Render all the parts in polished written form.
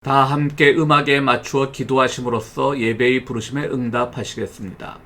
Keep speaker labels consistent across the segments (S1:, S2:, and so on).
S1: 다 함께 음악에 맞추어 기도하심으로써 예배의 부르심에 응답하시겠습니다.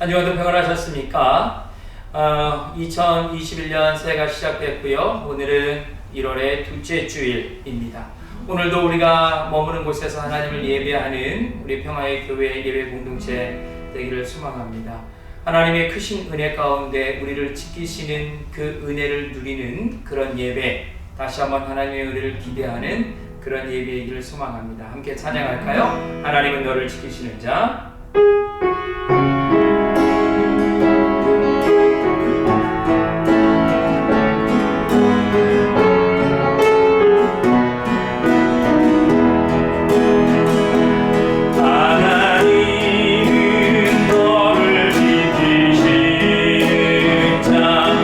S2: 한 주간도 평안하셨습니까? 2021년 새해가 시작됐고요. 오늘은 1월의 둘째 주일입니다. 오늘도 우리가 머무는 곳에서 하나님을 예배하는 우리 평화의 교회 예배 공동체 되기를 소망합니다. 하나님의 크신 은혜 가운데 우리를 지키시는 그 은혜를 누리는 그런 예배, 다시 한번 하나님의 은혜를 기대하는 그런 예배이기를 소망합니다. 함께 찬양할까요? 하나님은 너를 지키시는 자.
S3: 나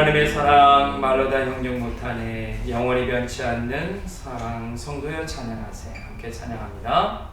S2: 하나님의 사랑 말로 다 형용 못하네. 영원히 변치 않는 사랑. 성도여 찬양하세요. 함께 찬양합니다.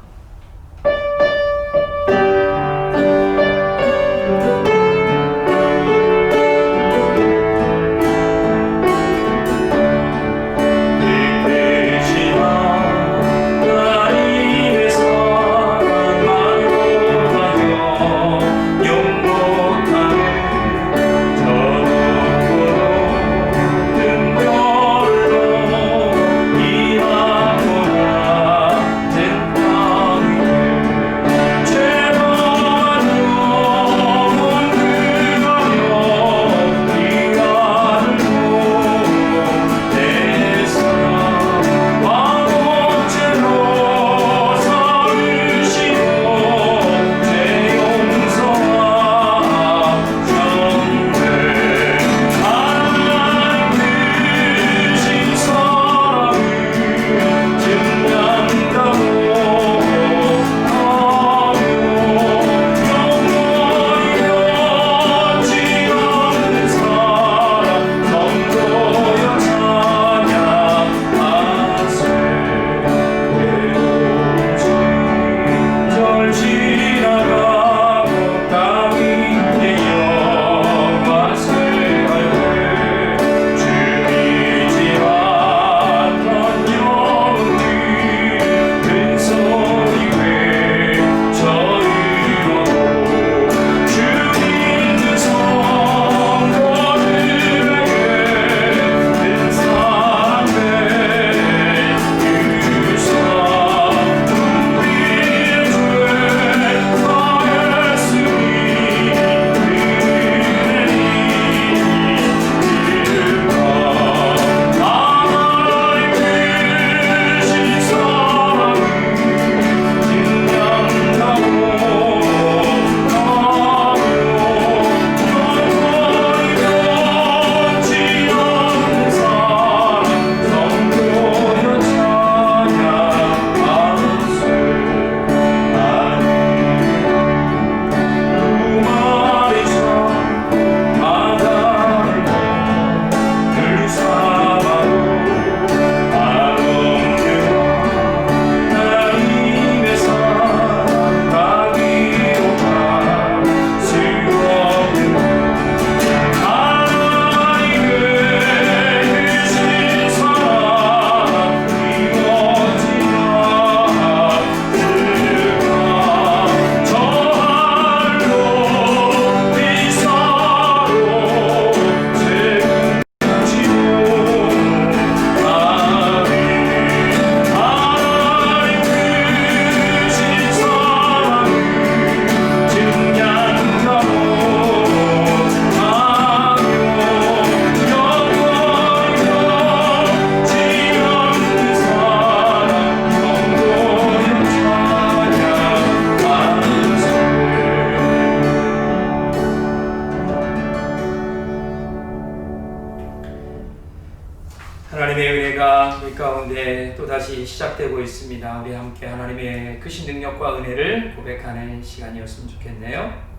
S2: 하나님의 은혜가 우리 가운데 또다시 시작되고 있습니다. 우리 함께 하나님의 크신 능력과 은혜를 고백하는 시간이었으면 좋겠네요.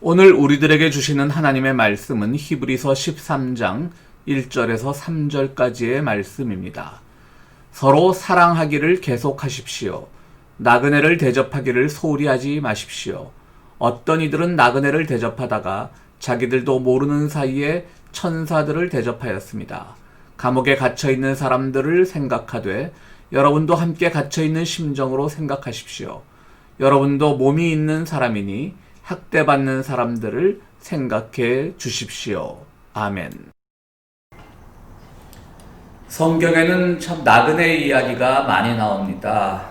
S1: 오늘 우리들에게 주시는 하나님의 말씀은 히브리서 13장 1절에서 3절까지의 말씀입니다. 서로 사랑하기를 계속하십시오. 나그네를 대접하기를 소홀히 하지 마십시오. 어떤 이들은 나그네를 대접하다가 자기들도 모르는 사이에 천사들을 대접하였습니다. 감옥에 갇혀있는 사람들을 생각하되 여러분도 함께 갇혀있는 심정으로 생각하십시오. 여러분도 몸이 있는 사람이니 학대받는 사람들을 생각해 주십시오. 아멘. 성경에는 참 나그네 이야기가 많이 나옵니다.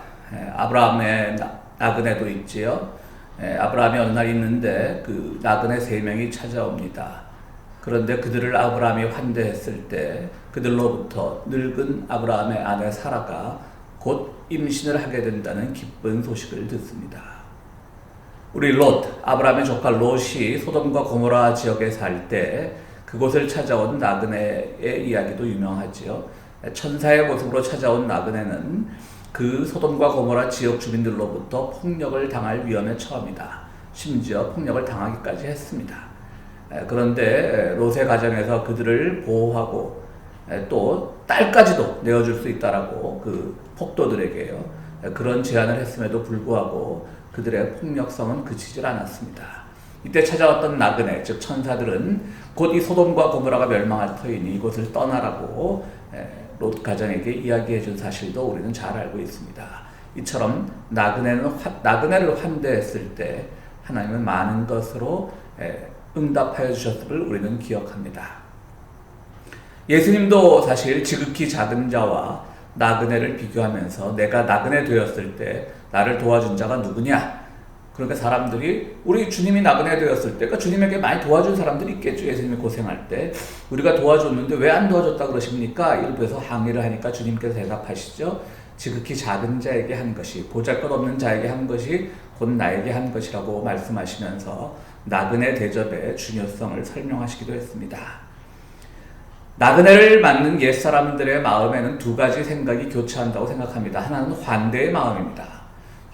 S1: 아브라함의 나그네도 있지요. 아브라함이 어느 날 있는데 그 나그네 3명이 찾아옵니다. 그런데 그들을 아브라함이 환대했을 때 그들로부터 늙은 아브라함의 아내 사라가 곧 임신을 하게 된다는 기쁜 소식을 듣습니다. 우리 롯, 아브라함의 조카 롯이 소돔과 고모라 지역에 살 때 그곳을 찾아온 나그네의 이야기도 유명하지요. 천사의 모습으로 찾아온 나그네는 그 소돔과 고모라 지역 주민들로부터 폭력을 당할 위험에 처합니다. 심지어 폭력을 당하기까지 했습니다. 그런데 롯의 가정에서 그들을 보호하고 또 딸까지도 내어줄 수 있다라고 그 폭도들에게요. 그런 제안을 했음에도 불구하고 그들의 폭력성은 그치질 않았습니다. 이때 찾아왔던 나그네, 즉 천사들은 곧 이 소돔과 고모라가 멸망할 터이니 이곳을 떠나라고 롯 가정에게 이야기해 준 사실도 우리는 잘 알고 있습니다. 이처럼 나그네를 환대했을 때 하나님은 많은 것으로 응답하여 주셨음을 우리는 기억합니다. 예수님도 사실 지극히 작은 자와 나그네를 비교하면서 내가 나그네 되었을 때 나를 도와준 자가 누구냐? 그러니까 사람들이 우리 주님이 나그네 되었을 때 그러니까 주님에게 많이 도와준 사람들이 있겠죠. 예수님이 고생할 때 우리가 도와줬는데 왜 안 도와줬다 그러십니까? 일부에서 항의를 하니까 주님께서 대답하시죠. 지극히 작은 자에게 한 것이 보잘것없는 자에게 한 것이 곧 나에게 한 것이라고 말씀하시면서 나그네 대접의 중요성을 설명하시기도 했습니다. 나그네를 맞는 옛사람들의 마음에는 2가지 생각이 교차한다고 생각합니다. 하나는 환대의 마음입니다.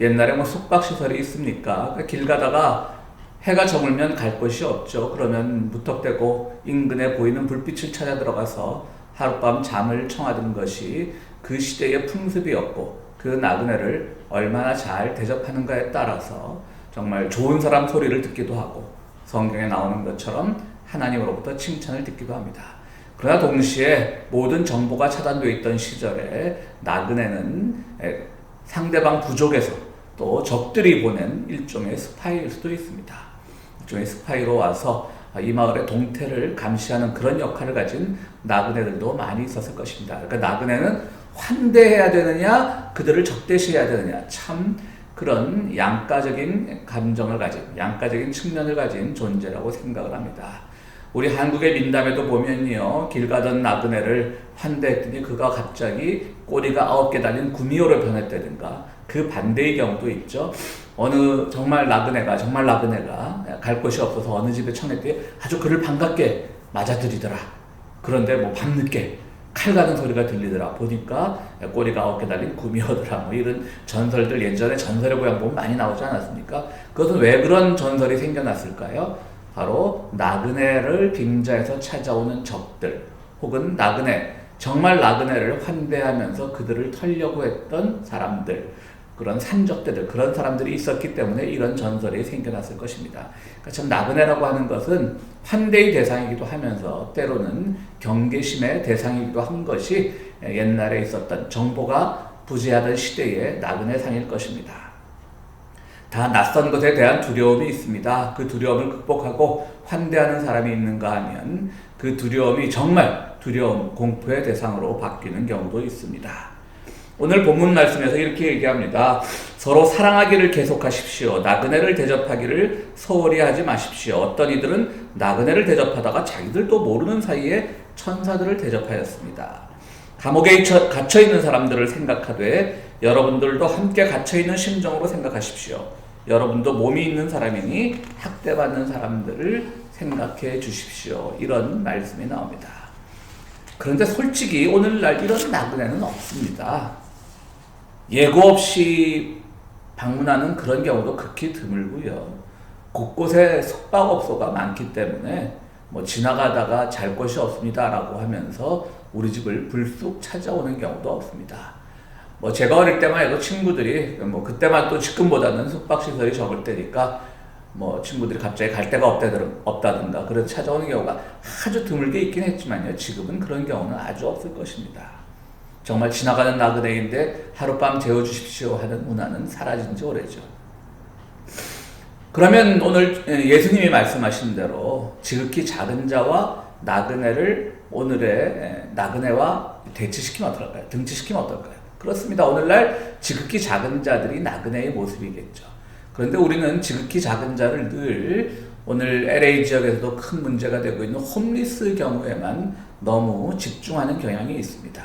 S1: 옛날에 숙박시설이 있습니까? 길 가다가 해가 저물면 갈 곳이 없죠. 그러면 무턱대고 인근에 보이는 불빛을 찾아 들어가서 하룻밤 잠을 청하던 것이 그 시대의 풍습이었고 그 나그네를 얼마나 잘 대접하는가에 따라서 정말 좋은 사람 소리를 듣기도 하고 성경에 나오는 것처럼 하나님으로부터 칭찬을 듣기도 합니다. 그러나 동시에 모든 정보가 차단되어 있던 시절에 나그네는 상대방 부족에서 또 적들이 보낸 일종의 스파이일 수도 있습니다. 일종의 스파이로 와서 이 마을의 동태를 감시하는 그런 역할을 가진 나그네들도 많이 있었을 것입니다. 그러니까 나그네는 환대해야 되느냐 그들을 적대시해야 되느냐 참 그런 양가적인 감정을 가진 양가적인 측면을 가진 존재라고 생각을 합니다. 우리 한국의 민담에도 보면요 길 가던 나그네를 환대했더니 그가 갑자기 꼬리가 9개 달린 구미호로 변했다든가 그 반대의 경우도 있죠. 어느 정말 나그네가 갈 곳이 없어서 어느 집에 청했더니 아주 그를 반갑게 맞아들이더라. 그런데 밤늦게 칼 가는 소리가 들리더라. 보니까 꼬리가 9개 달린 구미호더라. 이런 전설들 예전에 전설의 고향 보면 많이 나오지 않았습니까? 그것은 왜 그런 전설이 생겨났을까요? 바로 나그네를 빙자해서 찾아오는 적들 혹은 정말 나그네를 환대하면서 그들을 털려고 했던 사람들 그런 산적대들 그런 사람들이 있었기 때문에 이런 전설이 생겨났을 것입니다. 그러니까 참 나그네라고 하는 것은 환대의 대상이기도 하면서 때로는 경계심의 대상이기도 한 것이 옛날에 있었던 정보가 부재하던 시대의 나그네 상일 것입니다. 다 낯선 것에 대한 두려움이 있습니다. 그 두려움을 극복하고 환대하는 사람이 있는가 하면 그 두려움이 정말 두려움, 공포의 대상으로 바뀌는 경우도 있습니다. 오늘 본문 말씀에서 이렇게 얘기합니다. 서로 사랑하기를 계속하십시오. 나그네를 대접하기를 소홀히 하지 마십시오. 어떤 이들은 나그네를 대접하다가 자기들도 모르는 사이에 천사들을 대접하였습니다. 감옥에 갇혀있는 사람들을 생각하되 여러분들도 함께 갇혀있는 심정으로 생각하십시오. 여러분도 몸이 있는 사람이니 학대받는 사람들을 생각해 주십시오. 이런 말씀이 나옵니다. 그런데 솔직히 오늘날 이런 나그네는 없습니다. 예고 없이 방문하는 그런 경우도 극히 드물고요. 곳곳에 숙박업소가 많기 때문에 뭐 지나가다가 잘 곳이 없습니다라고 하면서 우리 집을 불쑥 찾아오는 경우도 없습니다. 뭐 제가 어릴 때만 해도 친구들이 뭐 그때만 또 지금보다는 숙박시설이 적을 때니까 뭐 친구들이 갑자기 갈 데가 없다든가 그래서 찾아오는 경우가 아주 드물게 있긴 했지만요. 지금은 그런 경우는 아주 없을 것입니다. 정말 지나가는 나그네인데 하룻밤 재워주십시오 하는 문화는 사라진 지 오래죠. 그러면 오늘 예수님이 말씀하신 대로 지극히 작은 자와 나그네를 오늘의 나그네와 대치시키면 어떨까요? 등치시키면 어떨까요? 그렇습니다. 오늘날 지극히 작은 자들이 나그네의 모습이겠죠. 그런데 우리는 지극히 작은 자를 늘 오늘 LA 지역에서도 큰 문제가 되고 있는 홈리스 경우에만 너무 집중하는 경향이 있습니다.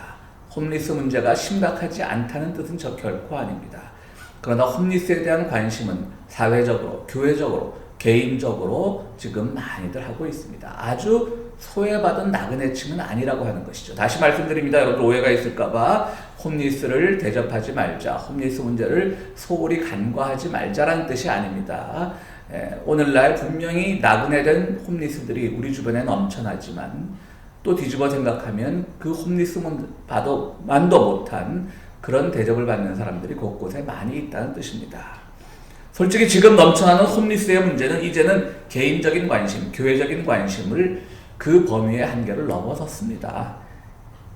S1: 홈리스 문제가 심각하지 않다는 뜻은 결코 아닙니다. 그러나 홈리스에 대한 관심은 사회적으로, 교회적으로, 개인적으로 지금 많이들 하고 있습니다. 아주 소외받은 나그네층은 아니라고 하는 것이죠. 다시 말씀드립니다. 여러분 오해가 있을까봐 홈리스를 대접하지 말자, 홈리스 문제를 소홀히 간과하지 말자라는 뜻이 아닙니다. 오늘날 분명히 나그네된 홈리스들이 우리 주변에 넘쳐나지만 또 뒤집어 생각하면 그 홈리스만도 못한 그런 대접을 받는 사람들이 곳곳에 많이 있다는 뜻입니다. 솔직히 지금 넘쳐나는 홈리스의 문제는 이제는 개인적인 관심, 교회적인 관심을 그 범위의 한계를 넘어섰습니다.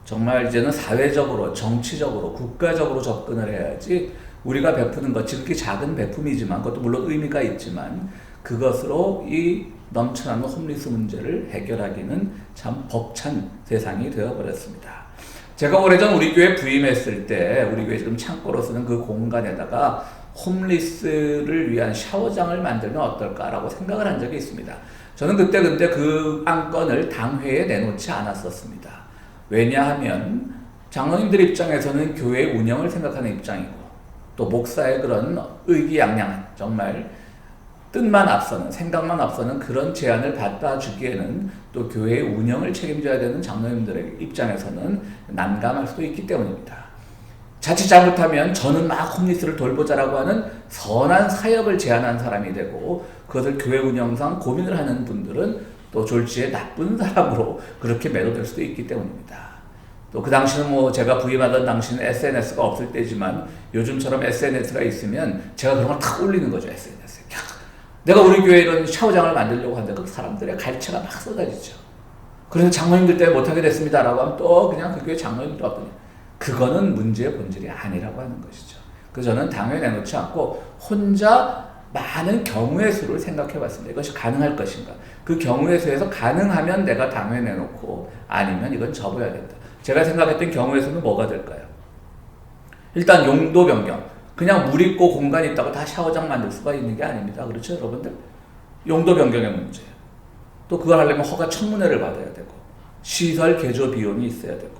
S1: 정말 이제는 사회적으로, 정치적으로, 국가적으로 접근을 해야지 우리가 베푸는 것, 지극히 작은 베품이지만 그것도 물론 의미가 있지만 그것으로 이 넘쳐나는 홈리스 문제를 해결하기는 참 벅찬 세상이 되어버렸습니다. 제가 오래전 우리 교회 부임했을 때 우리 교회 지금 창고로 쓰는 그 공간에다가 홈리스를 위한 샤워장을 만들면 어떨까라고 생각을 한 적이 있습니다. 저는 그때 근데 그 안건을 당회에 내놓지 않았었습니다. 왜냐하면 장로님들 입장에서는 교회 운영을 생각하는 입장이고 또 목사의 그런 의기양양한 정말 뜻만 앞서는 생각만 앞서는 그런 제안을 받아주기에는 또 교회의 운영을 책임져야 되는 장로님들의 입장에서는 난감할 수도 있기 때문입니다. 자칫 잘못하면 저는 막 홈리스를 돌보자라고 하는 선한 사역을 제안한 사람이 되고 그것을 교회 운영상 고민을 하는 분들은 또 졸지에 나쁜 사람으로 그렇게 매도될 수도 있기 때문입니다. 또 그 당시는 뭐 제가 부임하던 당시는 SNS가 없을 때지만 요즘처럼 SNS가 있으면 제가 그런 걸 탁 올리는 거죠. SNS에. 내가 우리 교회에 이런 샤워장을 만들려고 하는데 그 사람들의 갈채가 막 쏟아지죠. 그래서 장로님들 때문에 못하게 됐습니다라고 하면 또 그냥 그 교회 장로님들 왔더니 그거는 문제의 본질이 아니라고 하는 것이죠. 그래서 저는 당연히 내놓지 않고 혼자 많은 경우의 수를 생각해 봤습니다. 이것이 가능할 것인가. 그 경우의 수에서 가능하면 내가 당연히 내놓고 아니면 이건 접어야 된다. 제가 생각했던 경우의 수는 뭐가 될까요? 일단 용도 변경. 그냥 물 있고 공간이 있다고 다 샤워장 만들 수가 있는 게 아닙니다. 그렇죠, 여러분들? 용도 변경의 문제. 또 그걸 하려면 허가 청문회를 받아야 되고 시설 개조 비용이 있어야 되고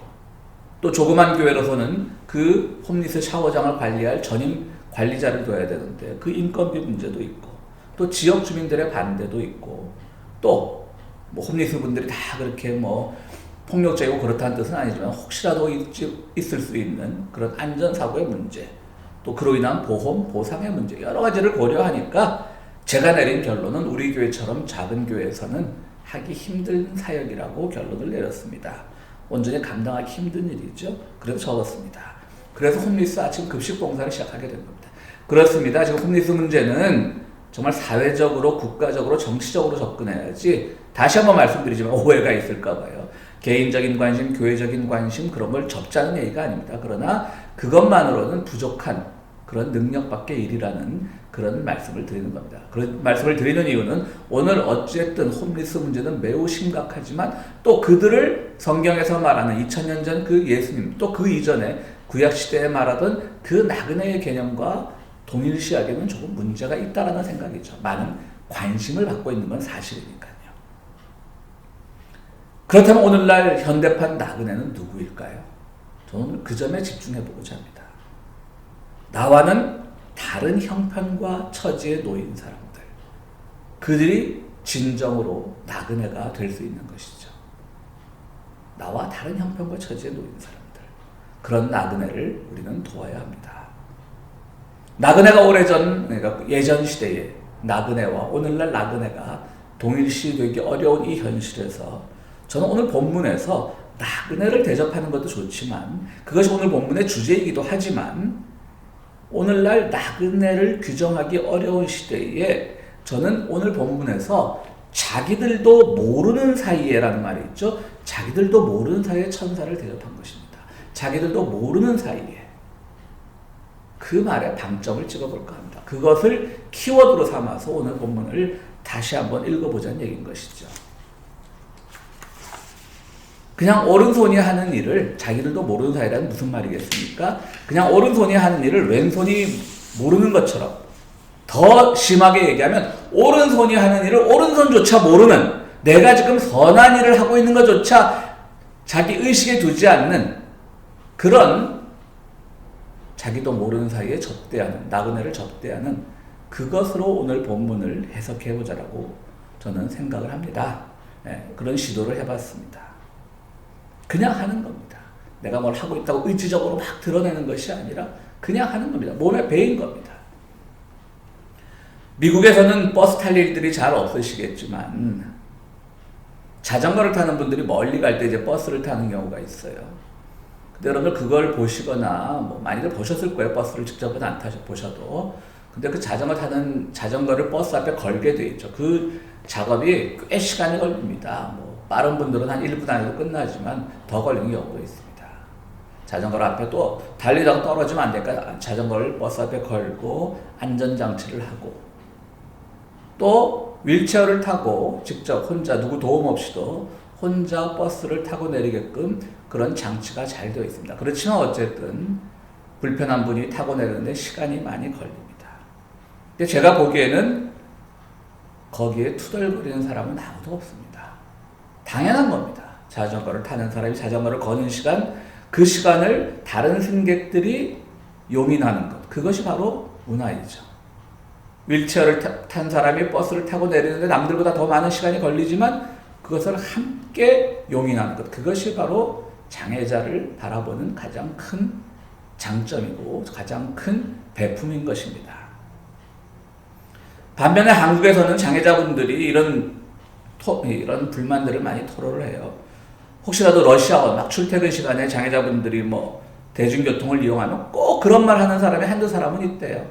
S1: 또 조그만 교회로서는 그 홈리스 샤워장을 관리할 전임 관리자를 둬야 되는데 그 인건비 문제도 있고 또 지역 주민들의 반대도 있고 또 뭐 홈리스 분들이 다 그렇게 뭐 폭력적이고 그렇다는 뜻은 아니지만 혹시라도 있을 수 있는 그런 안전사고의 문제 또 그로 인한 보험, 보상의 문제 여러 가지를 고려하니까 제가 내린 결론은 우리 교회처럼 작은 교회에서는 하기 힘든 사역이라고 결론을 내렸습니다. 온전히 감당하기 힘든 일이죠. 그래서 적었습니다. 그래서 홈리스 아침 급식 봉사를 시작하게 된 겁니다. 그렇습니다. 지금 홈리스 문제는 정말 사회적으로, 국가적으로, 정치적으로 접근해야지 다시 한번 말씀드리지만 오해가 있을까 봐요. 개인적인 관심, 교회적인 관심 그런 걸 접자는 얘기가 아닙니다. 그러나 그것만으로는 부족한 그런 능력밖의 일이라는 그런 말씀을 드리는 겁니다. 그런 말씀을 드리는 이유는 오늘 어쨌든 홈리스 문제는 매우 심각하지만 또 그들을 성경에서 말하는 2000년 전 그 예수님 또 그 이전에 구약시대에 말하던 그 나그네의 개념과 동일시하게는 조금 문제가 있다라는 생각이죠. 많은 관심을 받고 있는 건 사실이니까요. 그렇다면 오늘날 현대판 나그네는 누구일까요? 저는 그 점에 집중해보고자 합니다. 나와는 다른 형편과 처지에 놓인 사람들. 그들이 진정으로 나그네가 될 수 있는 것이죠. 나와 다른 형편과 처지에 놓인 사람들. 그런 나그네를 우리는 도와야 합니다. 나그네가 오래전, 그러니까 예전 시대에 나그네와 오늘날 나그네가 동일시되기 어려운 이 현실에서 저는 오늘 본문에서 나그네를 대접하는 것도 좋지만 그것이 오늘 본문의 주제이기도 하지만 오늘날 나그네를 규정하기 어려운 시대에 저는 오늘 본문에서 자기들도 모르는 사이에라는 말이 있죠. 자기들도 모르는 사이에 천사를 대접한 것입니다. 자기들도 모르는 사이에 그 말에 방점을 찍어볼까 합니다. 그것을 키워드로 삼아서 오늘 본문을 다시 한번 읽어보자는 얘기인 것이죠. 그냥 오른손이 하는 일을 자기들도 모르는 사이라는 무슨 말이겠습니까? 그냥 오른손이 하는 일을 왼손이 모르는 것처럼 더 심하게 얘기하면 오른손이 하는 일을 오른손조차 모르는 내가 지금 선한 일을 하고 있는 것조차 자기 의식에 두지 않는 그런 자기도 모르는 사이에 접대하는 나그네를 접대하는 그것으로 오늘 본문을 해석해보자라고 저는 생각을 합니다. 그런 시도를 해봤습니다. 그냥 하는 겁니다. 내가 뭘 하고 있다고 의지적으로 막 드러내는 것이 아니라 그냥 하는 겁니다. 몸에 배인 겁니다. 미국에서는 버스 탈 일들이 잘 없으시겠지만 자전거를 타는 분들이 멀리 갈 때 이제 버스를 타는 경우가 있어요. 근데 여러분들 그걸 보시거나 뭐 많이들 보셨을 거예요. 버스를 직접은 안 보셔도. 근데 그 자전거를 버스 앞에 걸게 돼 있죠. 그 작업이 꽤 시간이 걸립니다. 뭐 빠른 분들은 한 1분 안에도 끝나지만 더 걸리는 경우도 있습니다. 자전거를 앞에 또 달리다가 떨어지면 안 되니까 자전거를 버스 앞에 걸고 안전장치를 하고 또 휠체어를 타고 직접 혼자 누구 도움 없이도 혼자 버스를 타고 내리게끔 그런 장치가 잘 되어 있습니다. 그렇지만 어쨌든 불편한 분이 타고 내리는데 시간이 많이 걸립니다. 근데 제가 보기에는 거기에 투덜거리는 사람은 아무도 없습니다. 당연한 겁니다. 자전거를 타는 사람이 자전거를 거는 시간, 그 시간을 다른 승객들이 용인하는 것, 그것이 바로 문화이죠. 휠체어를 탄 사람이 버스를 타고 내리는데 남들보다 더 많은 시간이 걸리지만 그것을 함께 용인하는 것, 그것이 바로 장애자를 바라보는 가장 큰 장점이고 가장 큰 배품인 것입니다. 반면에 한국에서는 장애자분들이 이런 불만들을 많이 토로를 해요. 혹시라도 러시아원 막 출퇴근 시간에 장애자분들이 뭐 대중교통을 이용하면 꼭 그런 말 하는 사람이 한두 사람은 있대요.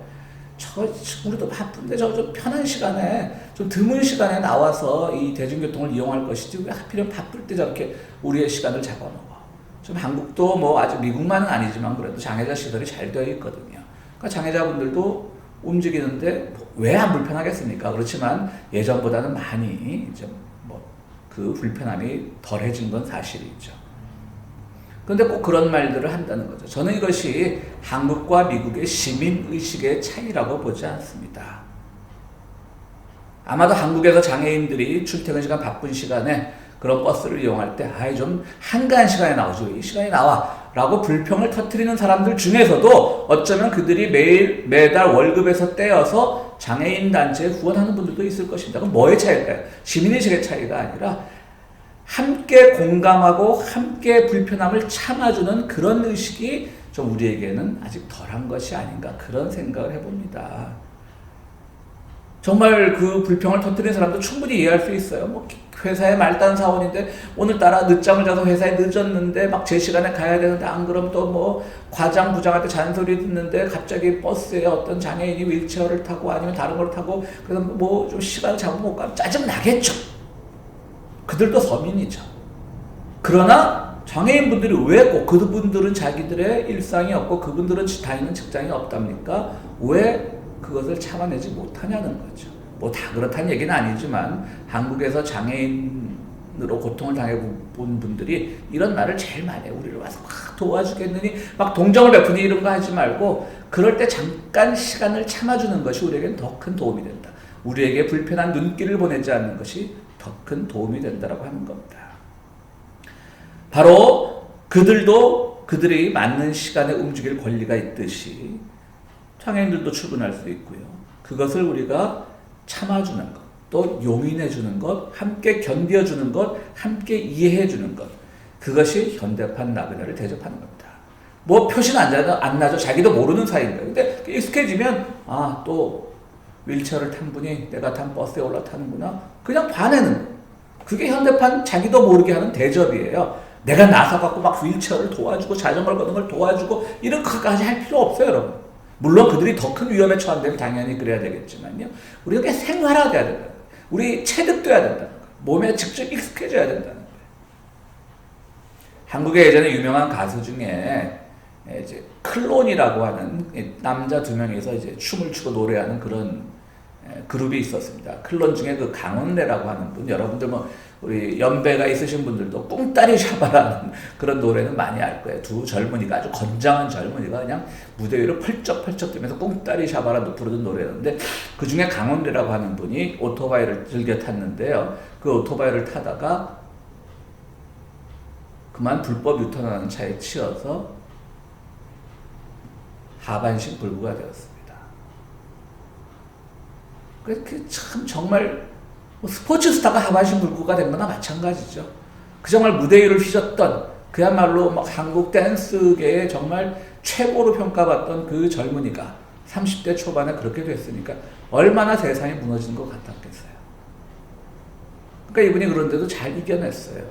S1: 우리도 바쁜데 좀 편한 시간에 좀 드문 시간에 나와서 이 대중교통을 이용할 것이지 왜 하필이면 바쁠 때 저렇게 우리의 시간을 잡아먹어. 좀 한국도 뭐 아주 미국만은 아니지만 그래도 장애자 시설이 잘 되어 있거든요. 그러니까 장애자분들도 움직이는데 왜 안 불편하겠습니까? 그렇지만 예전보다는 많이 이제 뭐 그 불편함이 덜해진 건 사실이죠. 그런데 꼭 그런 말들을 한다는 거죠. 저는 이것이 한국과 미국의 시민의식의 차이라고 보지 않습니다. 아마도 한국에서 장애인들이 출퇴근 시간 바쁜 시간에 그런 버스를 이용할 때 좀 한가한 시간에 나오죠. 이 시간에 나와 라고 불평을 터뜨리는 사람들 중에서도 어쩌면 그들이 매달 월급에서 떼어서 장애인 단체에 후원하는 분들도 있을 것입니다. 그럼 뭐의 차이일까요? 시민의식의 차이가 아니라 함께 공감하고 함께 불편함을 참아주는 그런 의식이 좀 우리에게는 아직 덜한 것이 아닌가 그런 생각을 해봅니다. 정말 그 불평을 터뜨리는 사람도 충분히 이해할 수 있어요. 뭐 회사에 말단 사원인데 오늘따라 늦잠을 자서 회사에 늦었는데 막 제 시간에 가야 되는데 안 그러면 또 뭐 과장 부장한테 잔소리 듣는데 갑자기 버스에 어떤 장애인이 휠체어를 타고 아니면 다른 걸 타고 그래서 뭐 좀 시간을 잡으면 못 가면 짜증 나겠죠. 그들도 서민이죠. 그러나 장애인분들이 왜 꼭 그분들은 자기들의 일상이 없고 그분들은 다니는 직장이 없답니까? 왜 그것을 참아내지 못하냐는 거죠. 뭐 다 그렇다는 얘기는 아니지만 한국에서 장애인으로 고통을 당해본 분들이 이런 말을 제일 많이 해요. 우리를 와서 막 도와주겠느니 막 동정을 베푸니 이런 거 하지 말고 그럴 때 잠깐 시간을 참아주는 것이 우리에겐 더 큰 도움이 된다. 우리에게 불편한 눈길을 보내지 않는 것이 더 큰 도움이 된다라고 하는 겁니다. 바로 그들도 그들이 맞는 시간에 움직일 권리가 있듯이 장애인들도 출근할 수 있고요. 그것을 우리가 참아주는 것, 또 용인해주는 것, 함께 견뎌주는 것, 함께 이해해주는 것, 그것이 현대판 나그네를 대접하는 겁니다. 뭐 표시는 안 나죠. 자기도 모르는 사이인 거예요. 근데 익숙해지면 또 윌체어를 탄 분이 내가 탄 버스에 올라타는구나. 그냥 봐내는 거. 그게 현대판 자기도 모르게 하는 대접이에요. 내가 나서갖고 막 휠체어를 도와주고 자전거를 걷는 걸 도와주고 이런 것까지 할 필요 없어요, 여러분. 물론 그들이 더 큰 위험에 처한다면 당연히 그래야 되겠지만요. 우리가 그냥 생활화돼야 된다는 거예요. 우리 체득돼야 된다는 거예요. 몸에 직접 익숙해져야 된다는 거예요. 한국에 예전에 유명한 가수 중에 이제 클론이라고 하는 남자 두 명이서 이제 춤을 추고 노래하는 그런 그룹이 있었습니다. 클론 중에 그 강원래라고 하는 분, 여러분들 뭐 우리 연배가 있으신 분들도 꿍따리 샤바라는 그런 노래는 많이 알 거예요. 두 젊은이가 아주 건장한 젊은이가 그냥 무대 위로 펄쩍펄쩍 뛰면서 꿍따리 샤바라 부르던 노래였는데 그 중에 강원래라고 하는 분이 오토바이를 즐겨 탔는데요. 그 오토바이를 타다가 그만 불법 유턴하는 차에 치여서 하반신 불구가 되었습니다. 그 참 정말 스포츠 스타가 하반신 불구가 된 거나 마찬가지죠. 그 정말 무대 위를 휘젓던 그야말로 막 한국 댄스계의 정말 최고로 평가받던 그 젊은이가 30대 초반에 그렇게 됐으니까 얼마나 세상이 무너지는 것 같았겠어요. 그러니까 이분이 그런데도 잘 이겨냈어요.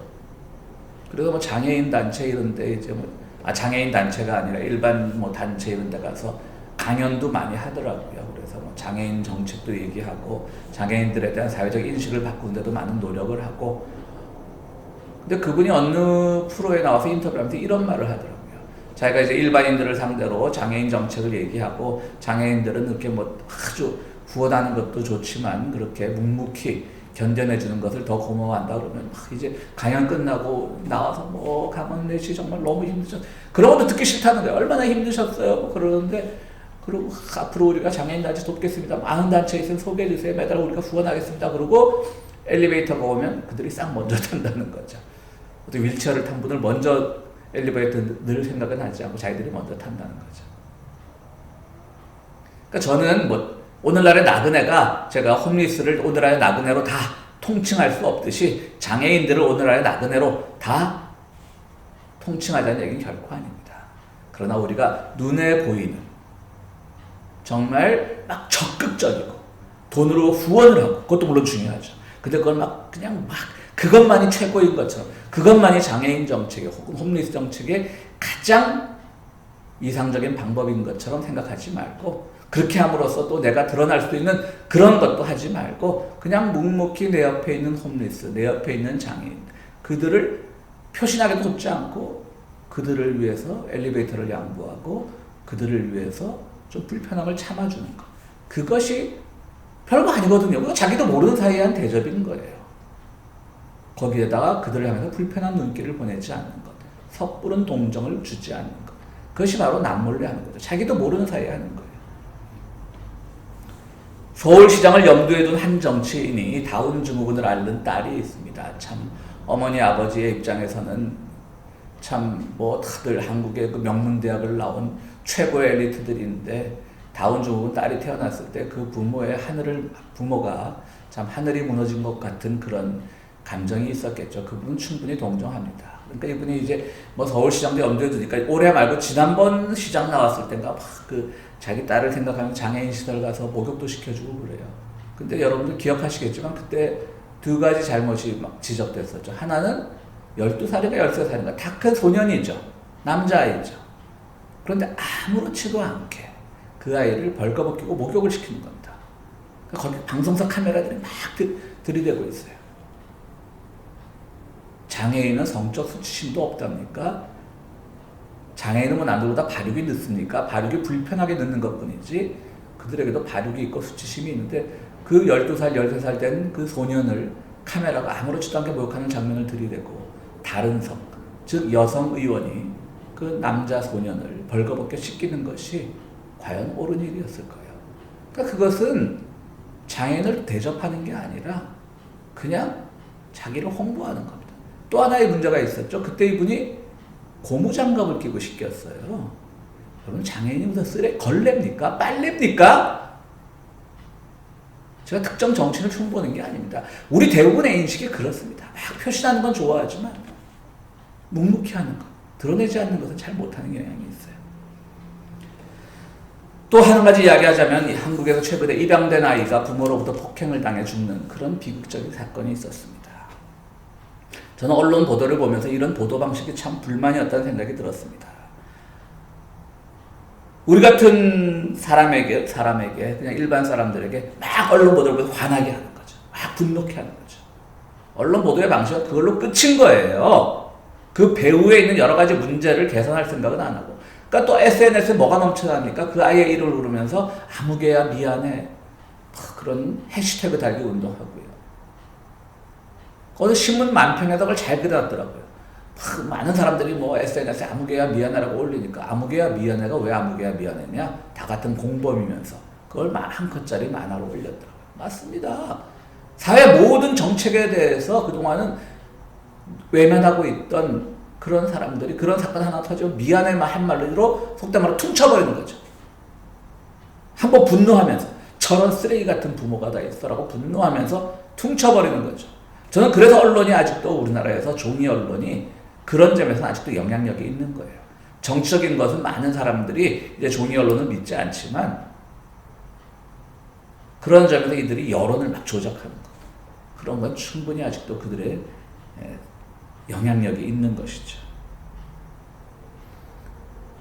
S1: 그래서 뭐 장애인 단체 이런데 이제 장애인 단체가 아니라 일반 뭐 단체 이런 데 가서 강연도 많이 하더라고요. 그래서 뭐 장애인 정책도 얘기하고 장애인들에 대한 사회적 인식을 바꾸는 데도 많은 노력을 하고. 근데 그분이 어느 프로에 나와서 인터뷰를 하면서 이런 말을 하더라고요. 자기가 이제 일반인들을 상대로 장애인 정책을 얘기하고 장애인들은 이렇게 뭐 아주 후원하는 것도 좋지만 그렇게 묵묵히 견뎌내주는 것을 더 고마워한다 그러면 막 이제 강연 끝나고 나와서 뭐 강원래 씨 정말 너무 힘드셨. 그런 것도 듣기 싫다는 거예요. 얼마나 힘드셨어요. 뭐 그러는데 그리고 앞으로 우리가 장애인 단체 돕겠습니다. 많은 단체 있으면 소개해 주세요. 매달 우리가 후원하겠습니다. 그러고 엘리베이터가 오면 그들이 싹 먼저 탄다는 거죠. 어떤 휠체어를 탄 분을 먼저 엘리베이터 늘 생각은 하지 않고 자기들이 먼저 탄다는 거죠. 그러니까 저는 뭐 오늘날의 나그네가 제가 홈리스를 오늘날의 나그네로 다 통칭할 수 없듯이 장애인들을 오늘날의 나그네로 다 통칭하자는 얘기는 결코 아닙니다. 그러나 우리가 눈에 보이는 정말 막 적극적이고 돈으로 후원을 하고 그것도 물론 중요하죠. 근데 그걸 막 그냥 막 그것만이 최고인 것처럼 그것만이 장애인 정책의 혹은 홈리스 정책의 가장 이상적인 방법인 것처럼 생각하지 말고 그렇게 함으로써 또 내가 드러날 수 있는 그런 것도 하지 말고 그냥 묵묵히 내 옆에 있는 홈리스, 내 옆에 있는 장애인 그들을 표신하게 돕지 않고 그들을 위해서 엘리베이터를 양보하고 그들을 위해서 좀 불편함을 참아주는 것. 그것이 별거 아니거든요. 그거 자기도 모르는 사이에 한 대접인 거예요. 거기에다가 그들을 향해서 불편한 눈길을 보내지 않는 것. 섣부른 동정을 주지 않는 것. 그것이 바로 남몰래 하는 거죠. 자기도 모르는 사이에 하는 거예요. 서울시장을 염두에 둔 한 정치인이 다운 증후군을 앓는 딸이 있습니다. 참 어머니 아버지의 입장에서는 참 뭐 다들 한국의 그 명문대학을 나온 최고의 엘리트들인데 다운 증후군 딸이 태어났을 때 그 부모가 참 하늘이 무너진 것 같은 그런 감정이 있었겠죠. 그분은 충분히 동정합니다. 그러니까 이분이 이제 뭐 서울시장도 염두에 두니까 올해 말고 지난번 시장 나왔을 때인가 막 그 자기 딸을 생각하면 장애인 시설 가서 목욕도 시켜주고 그래요. 근데 여러분들 기억하시겠지만 그때 두 가지 잘못이 막 지적됐었죠. 하나는 12살인가 13살인가 다 큰 소년이죠. 남자아이죠. 그런데 아무렇지도 않게 그 아이를 벌거벗기고 목욕을 시키는 겁니다. 그러니까 거기 방송사 카메라들이 막 들이대고 있어요. 장애인은 성적 수치심도 없답니까? 장애인은 뭐 남들보다 발육이 늦습니까? 발육이 불편하게 늦는 것뿐이지 그들에게도 발육이 있고 수치심이 있는데 그 12살, 13살 된 그 소년을 카메라가 아무렇지도 않게 목욕하는 장면을 들이대고 다른 성, 즉 여성 의원이 그 남자 소년을 벌거벗게 씻기는 것이 과연 옳은 일이었을 거예요. 그러니까 그것은 장애인을 대접하는 게 아니라 그냥 자기를 홍보하는 겁니다. 또 하나의 문제가 있었죠. 그때 이분이 고무장갑을 끼고 씻겼어요. 여러분 장애인이 무슨 걸레입니까? 빨래입니까? 제가 특정 정치인을 흉보는 게 아닙니다. 우리 대부분의 인식이 그렇습니다. 막 표시하는 건 좋아하지만 묵묵히 하는 것, 드러내지 않는 것은 잘 못하는 경향이 있어요. 또 한 가지 이야기하자면 한국에서 최근에 입양된 아이가 부모로부터 폭행을 당해 죽는 그런 비극적인 사건이 있었습니다. 저는 언론 보도를 보면서 이런 보도 방식이 참 불만이었다는 생각이 들었습니다. 우리 같은 사람에게 그냥 일반 사람들에게 막 언론 보도를 보면서 화나게 하는 거죠. 막 분노케 하는 거죠. 언론 보도의 방식은 그걸로 끝인 거예요. 그 배후에 있는 여러 가지 문제를 개선할 생각은 안 하고. 그러니까 또 SNS에 뭐가 넘쳐납니까? 그 아이의 이름을 부르면서 아무개야 미안해. 그런 해시태그 달기 운동하고요. 거기 신문 만평에다 그걸 잘 그려놨더라고요. 많은 사람들이 뭐 SNS에 아무개야 미안해라고 올리니까 아무개야 미안해가 왜 아무개야 미안해냐? 다 같은 공범이면서 그걸 한 컷짜리 만화로 올렸더라고요. 맞습니다. 사회 모든 정책에 대해서 그동안은 외면하고 있던 그런 사람들이 그런 사건 하나 터지면 미안해만 한 말로 속된 말로 퉁쳐버리는 거죠. 한번 분노하면서 저런 쓰레기 같은 부모가 다 있어라고 분노하면서 퉁쳐버리는 거죠. 저는 그래서 언론이 아직도 우리나라에서 종이 언론이 그런 점에서는 아직도 영향력이 있는 거예요. 정치적인 것은 많은 사람들이 이제 종이 언론을 믿지 않지만 그런 점에서 이들이 여론을 막 조작하는 거. 그런 건 충분히 아직도 그들의 영향력이 있는 것이죠.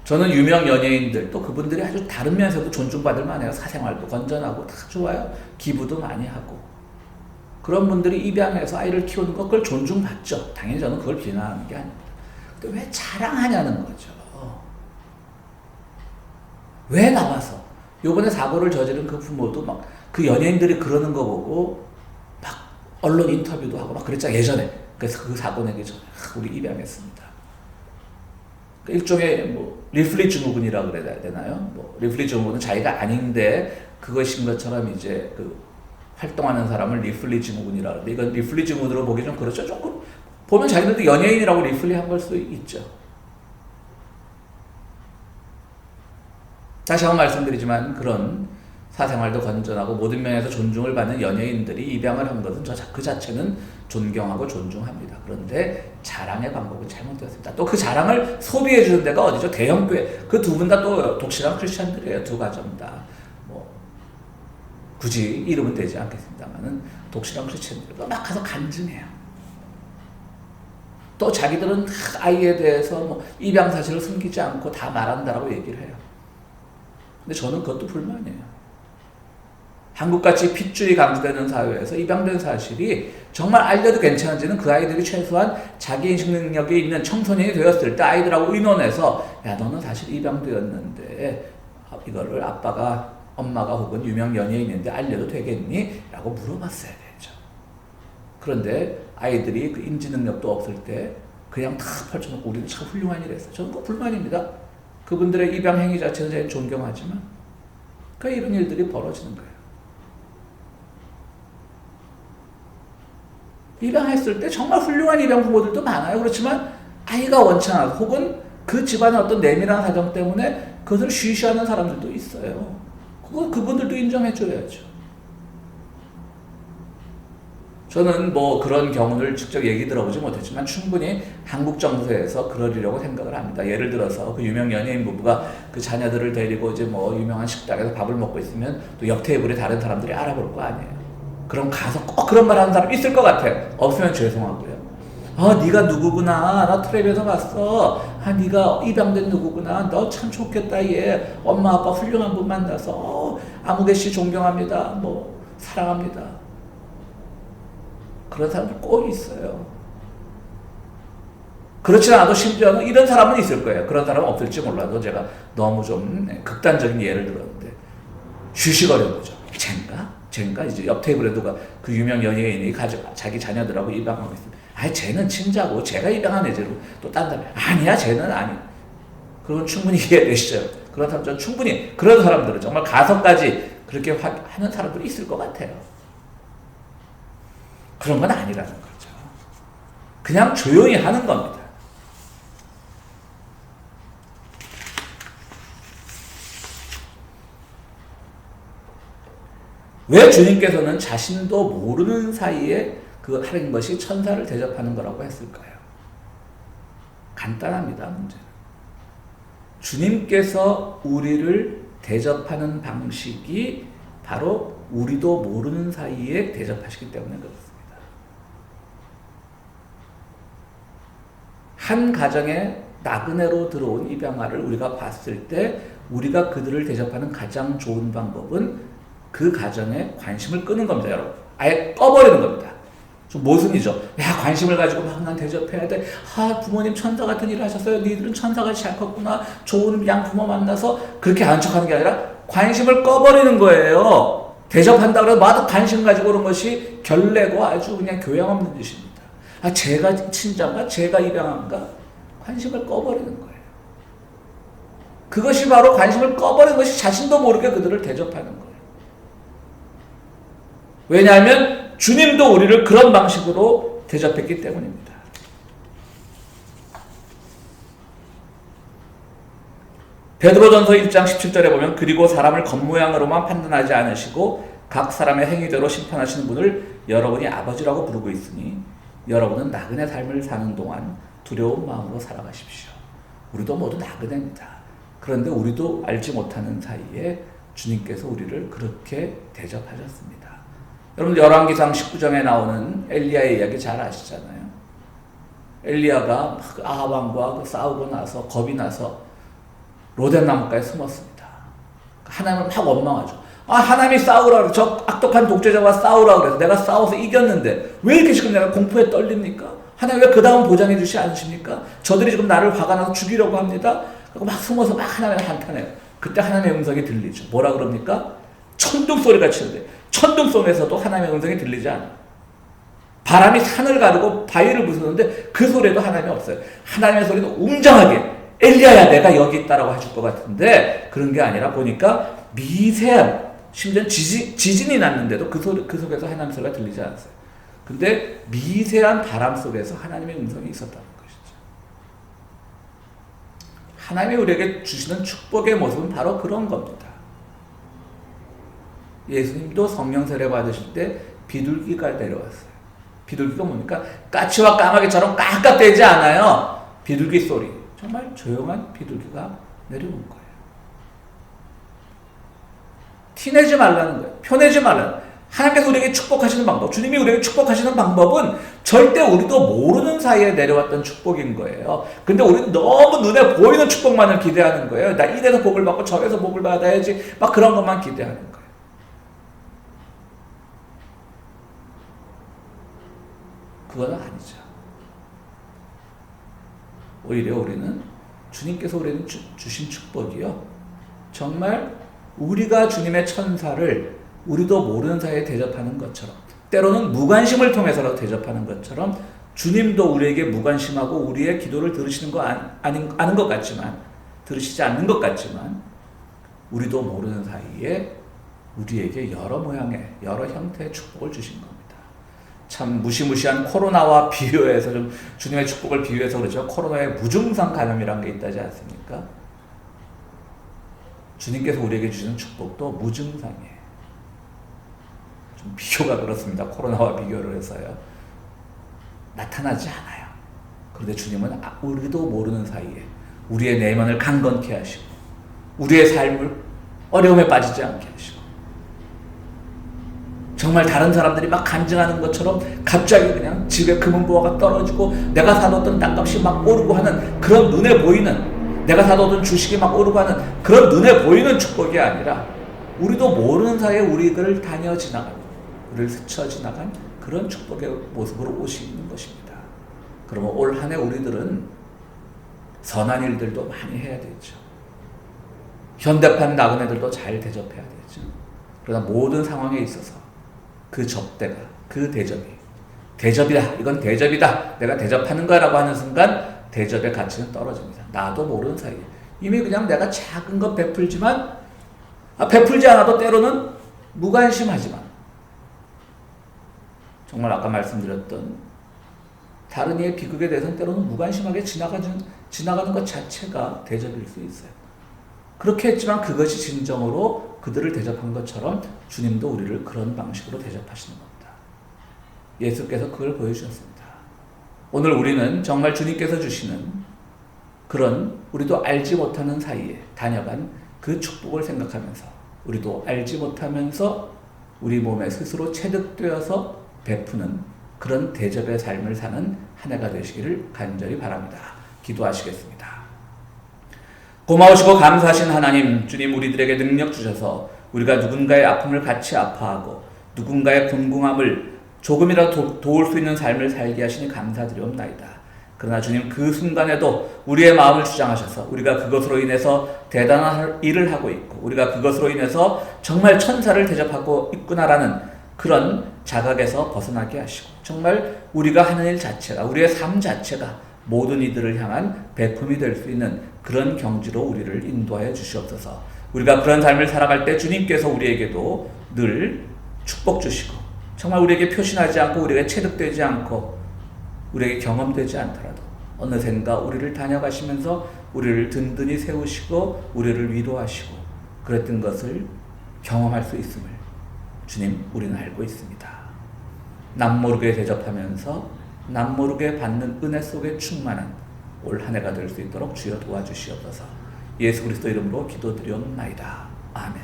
S1: 저는 유명 연예인들 또 그분들이 아주 다른 면에서도 존중받을 만해요. 사생활도 건전하고 다 좋아요. 기부도 많이 하고. 그런 분들이 입양해서 아이를 키우는 것 그걸 존중받죠. 당연히 저는 그걸 비난하는 게 아닙니다. 근데 왜 자랑하냐는 거죠. 왜 나와서 요번에 사고를 저지른 그 부모도 막 그 연예인들이 그러는 거 보고 막 언론 인터뷰도 하고 막 그랬잖아요. 예전에. 그래서 그 사고 내기 전에 우리 입양했습니다. 일종의 뭐 리플리 증후군이라고 그래야 되나요? 뭐 리플리 증후군은 자기가 아닌데 그것인 것처럼 이제 그 활동하는 사람을 리플리 증후군이라 그러는데 이건 리플리 증후군으로 보기 좀 그렇죠. 조금 보면 자기들도 연예인이라고 리플리한 걸 수도 있죠. 다시 한번 말씀드리지만 그런 사생활도 건전하고 모든 면에서 존중을 받는 연예인들이 입양을 한 것은 그 자체는 존경하고 존중합니다. 그런데 자랑의 방법은 잘못되었습니다. 또 그 자랑을 소비해 주는 데가 어디죠? 대형교회. 그 두 분 다 또 독실한 크리스천들이에요. 두 가정 다. 뭐 굳이 이름은 되지 않겠습니다만은 독실한 크리스천들. 막 가서 간증해요. 또 자기들은 아이에 대해서 뭐 입양 사실을 숨기지 않고 다 말한다라고 얘기를 해요. 근데 저는 그것도 불만이에요. 한국같이 핏줄이 강조되는 사회에서 입양된 사실이 정말 알려도 괜찮은지는 그 아이들이 최소한 자기 인식 능력이 있는 청소년이 되었을 때 아이들하고 의논해서 야 너는 사실 입양되었는데 이거를 아빠가 엄마가 혹은 유명 연예인인데 알려도 되겠니? 라고 물어봤어야 되죠. 그런데 아이들이 그 인지 능력도 없을 때 그냥 다 펼쳐놓고 우리는 참 훌륭한 일 했어요. 저는 그거 불만입니다. 그분들의 입양 행위 자체는 제가 존경하지만 이런 일들이 벌어지는 거예요. 입양했을 때 정말 훌륭한 입양 부모들도 많아요. 그렇지만 아이가 원치 않아서 혹은 그 집안의 어떤 내밀한 사정 때문에 그것을 쉬쉬하는 사람들도 있어요. 그분들도 인정해줘야죠. 저는 뭐 그런 경우를 직접 얘기 들어보지 못했지만 충분히 한국 정서에서 그러리라고 생각을 합니다. 예를 들어서 그 유명 연예인 부부가 그 자녀들을 데리고 이제 뭐 유명한 식당에서 밥을 먹고 있으면 또 옆 테이블에 다른 사람들이 알아볼 거 아니에요. 그럼 가서 꼭 그런 말 하는 사람 있을 것 같아요. 없으면 죄송하고요. 네가 누구구나. 나 텔레비에서 봤어. 네가 입양된 누구구나. 너 참 좋겠다 얘. 엄마 아빠 훌륭한 분 만나서 아무개 씨 존경합니다. 뭐 사랑합니다. 그런 사람들 꼭 있어요. 그렇지 않아도 심지어는 이런 사람은 있을 거예요. 그런 사람은 없을지 몰라도 제가 너무 좀 극단적인 예를 들었는데 쉬쉬거리는 거죠. 쟤인가? 이제 옆 테이블에 누가 그 유명 연예인이 자기 자녀들하고 입양하고 있어요. 쟤는 친자고 쟤가 입양한 애제로 또 딴 사람 아니야 쟤는 아니. 그건 충분히 이해되시죠? 그런 사람 저는 충분히 그런 사람들은 정말 가서까지 그렇게 하는 사람들이 있을 것 같아요. 그런 건 아니라는 거죠. 그냥 조용히 하는 겁니다. 왜 주님께서는 자신도 모르는 사이에 그 하는 것이 천사를 대접하는 거라고 했을까요? 간단합니다, 문제는. 주님께서 우리를 대접하는 방식이 바로 우리도 모르는 사이에 대접하시기 때문에 그렇습니다. 한 가정에 나그네로 들어온 입양아를 우리가 봤을 때 우리가 그들을 대접하는 가장 좋은 방법은 그 가정에 관심을 끄는 겁니다, 여러분. 아예 꺼버리는 겁니다. 좀 모순이죠. 야, 관심을 가지고 막 난 대접해야 돼. 아, 부모님 천사 같은 일을 하셨어요. 니들은 천사같이 잘 컸구나. 좋은 양부모 만나서 그렇게 아는 척하는 게 아니라 관심을 꺼버리는 거예요. 대접한다고 해서 마다 관심 가지고 그런 것이 결례고 아주 그냥 교양 없는 짓입니다. 아, 제가 친자인가? 제가 입양한가? 관심을 꺼버리는 거예요. 그것이 바로 관심을 꺼버리는 것이 자신도 모르게 그들을 대접하는 거예요. 왜냐하면 주님도 우리를 그런 방식으로 대접했기 때문입니다. 베드로전서 1장 17절에 보면 그리고 사람을 겉모양으로만 판단하지 않으시고 각 사람의 행위대로 심판하시는 분을 여러분이 아버지라고 부르고 있으니 여러분은 나그네 삶을 사는 동안 두려운 마음으로 살아가십시오. 우리도 모두 나그네입니다. 그런데 우리도 알지 못하는 사이에 주님께서 우리를 그렇게 대접하셨습니다. 여러분 열왕기상 19장에 나오는 엘리야의 이야기 잘 아시잖아요. 엘리야가 아합 왕과 싸우고 나서 겁이 나서 로뎀 나무가에 숨었습니다. 하나님을 막 원망하죠. 아, 하나님이 싸우라 그래. 저 악독한 독재자와 싸우라 그래서 내가 싸워서 이겼는데 왜 이렇게 지금 내가 공포에 떨립니까? 하나님 왜 그 다음 보장해 주시지 않으십니까? 저들이 지금 나를 화가 나서 죽이려고 합니다. 그리고 막 숨어서 막 하나님을 한탄해요. 그때 하나님의 음성이 들리죠. 뭐라 그럽니까? 천둥 소리가 치는데 천둥 속에서도 하나님의 음성이 들리지 않아요. 바람이 산을 가르고 바위를 부수는데 그 소리에도 하나님이 없어요. 하나님의 소리는 웅장하게 엘리야야 내가 여기 있다라고 하실 것 같은데 그런 게 아니라 보니까 미세한 심지어 지진이 났는데도 그 속에서 하나님의 소리가 들리지 않았어요. 근데 미세한 바람 속에서 하나님의 음성이 있었다는 것이죠. 하나님이 우리에게 주시는 축복의 모습은 바로 그런 겁니다. 예수님도 성령 세례 받으실 때 비둘기가 내려왔어요. 비둘기가 뭡니까? 까치와 까마귀처럼 깍깍대지 않아요. 비둘기 소리. 정말 조용한 비둘기가 내려온 거예요. 티내지 말라는 거예요. 표내지 말라는 거예요. 하나님께서 우리에게 축복하시는 방법, 주님이 우리에게 축복하시는 방법은 절대 우리도 모르는 사이에 내려왔던 축복인 거예요. 근데 우리는 너무 눈에 보이는 축복만을 기대하는 거예요. 나 이래서 복을 받고 저래서 복을 받아야지 막 그런 것만 기대하는 거예요. 그건 아니죠. 오히려 우리는 주님께서 우리에게 주신 축복이요. 정말 우리가 주님의 천사를 우리도 모르는 사이에 대접하는 것처럼 때로는 무관심을 통해서라도 대접하는 것처럼 주님도 우리에게 무관심하고 우리의 기도를 들으시는 거 아는 것 같지만 들으시지 않는 것 같지만 우리도 모르는 사이에 우리에게 여러 모양의 여러 형태의 축복을 주신 겁니다. 참 무시무시한 코로나와 비교해서 좀 주님의 축복을 비유해서 그러죠. 코로나의 무증상 감염이라는 게 있다지 않습니까? 주님께서 우리에게 주시는 축복도 무증상이에요. 좀 비교가 그렇습니다. 코로나와 비교를 해서요. 나타나지 않아요. 그런데 주님은 우리도 모르는 사이에 우리의 내면을 강건케 하시고 우리의 삶을 어려움에 빠지지 않게 하시고 정말 다른 사람들이 막 간증하는 것처럼 갑자기 그냥 집에 금은보화가 떨어지고 내가 사뒀던 땅값이 막 오르고 하는 그런 눈에 보이는 내가 사뒀던 주식이 막 오르고 하는 그런 눈에 보이는 축복이 아니라 우리도 모르는 사이에 우리를 다녀 지나간 우리를 스쳐 지나간 그런 축복의 모습으로 오시는 것입니다. 그러면 올 한 해 우리들은 선한 일들도 많이 해야 되죠. 현대판 나그네들도 잘 대접해야 되죠. 그러나 모든 상황에 있어서 그 접대가, 그 대접이다. 이건 대접이다. 내가 대접하는 거라고 하는 순간 대접의 가치는 떨어집니다. 나도 모르는 사이에. 이미 그냥 내가 작은 것 베풀지만, 베풀지 않아도 때로는 무관심하지만, 정말 아까 말씀드렸던 다른 이의 비극에 대해서는 때로는 무관심하게 지나가는 것 자체가 대접일 수 있어요. 그렇게 했지만 그것이 진정으로 그들을 대접한 것처럼 주님도 우리를 그런 방식으로 대접하시는 겁니다. 예수께서 그걸 보여주셨습니다. 오늘 우리는 정말 주님께서 주시는 그런 우리도 알지 못하는 사이에 다녀간 그 축복을 생각하면서 우리도 알지 못하면서 우리 몸에 스스로 체득되어서 베푸는 그런 대접의 삶을 사는 한 해가 되시기를 간절히 바랍니다. 기도하시겠습니다. 고마우시고 감사하신 하나님, 주님 우리들에게 능력 주셔서 우리가 누군가의 아픔을 같이 아파하고 누군가의 곤궁함을 조금이라도 도울 수 있는 삶을 살게 하시니 감사드리옵나이다. 그러나 주님 그 순간에도 우리의 마음을 주장하셔서 우리가 그것으로 인해서 대단한 일을 하고 있고 우리가 그것으로 인해서 정말 천사를 대접하고 있구나라는 그런 자각에서 벗어나게 하시고 정말 우리가 하는 일 자체가 우리의 삶 자체가 모든 이들을 향한 베품이 될 수 있는 그런 경지로 우리를 인도하여 주시옵소서. 우리가 그런 삶을 살아갈 때 주님께서 우리에게도 늘 축복 주시고 정말 우리에게 표신하지 않고 우리에게 체득되지 않고 우리에게 경험되지 않더라도 어느샌가 우리를 다녀가시면서 우리를 든든히 세우시고 우리를 위로하시고 그랬던 것을 경험할 수 있음을 주님 우리는 알고 있습니다. 남모르게 대접하면서 남모르게 받는 은혜 속에 충만한 올 한 해가 될 수 있도록 주여 도와주시옵소서. 예수 그리스도 이름으로 기도드리옵나이다. 아멘.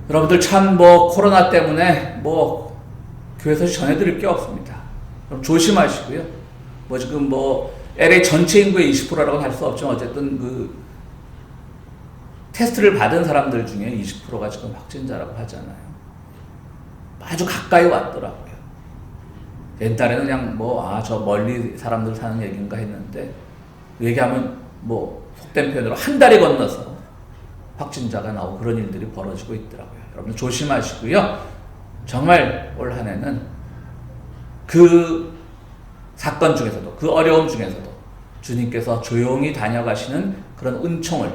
S1: 여러분들 참 코로나 때문에 교회에서 전해드릴 게 없습니다. 그럼 조심하시고요. 지금 LA 전체 인구의 20%라고는 할 수 없지만 어쨌든 테스트를 받은 사람들 중에 20%가 지금 확진자라고 하잖아요. 아주 가까이 왔더라고요. 옛날에는 그냥 저 멀리 사람들 사는 얘기인가 했는데 얘기하면 속된 표현으로 한 달이 건너서 확진자가 나오고 그런 일들이 벌어지고 있더라고요. 여러분 조심하시고요. 정말 올 한 해는 그 사건 중에서도 그 어려움 중에서도 주님께서 조용히 다녀가시는 그런 은총을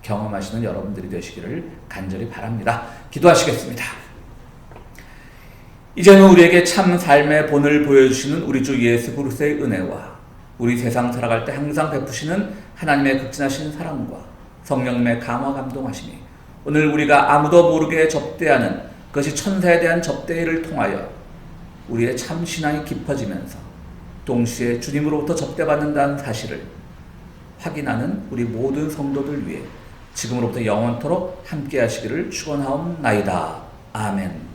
S1: 경험하시는 여러분들이 되시기를 간절히 바랍니다. 기도하시겠습니다. 이제는 우리에게 참 삶의 본을 보여주시는 우리 주 예수 그리스도의 은혜와 우리 세상 살아갈 때 항상 베푸시는 하나님의 극진하신 사랑과 성령님의 감화 감동하심이 오늘 우리가 아무도 모르게 접대하는 그것이 천사에 대한 접대를 통하여 우리의 참 신앙이 깊어지면서 동시에 주님으로부터 접대받는다는 사실을 확인하는 우리 모든 성도들 위해 지금으로부터 영원토록 함께 하시기를 축원하옵나이다. 아멘.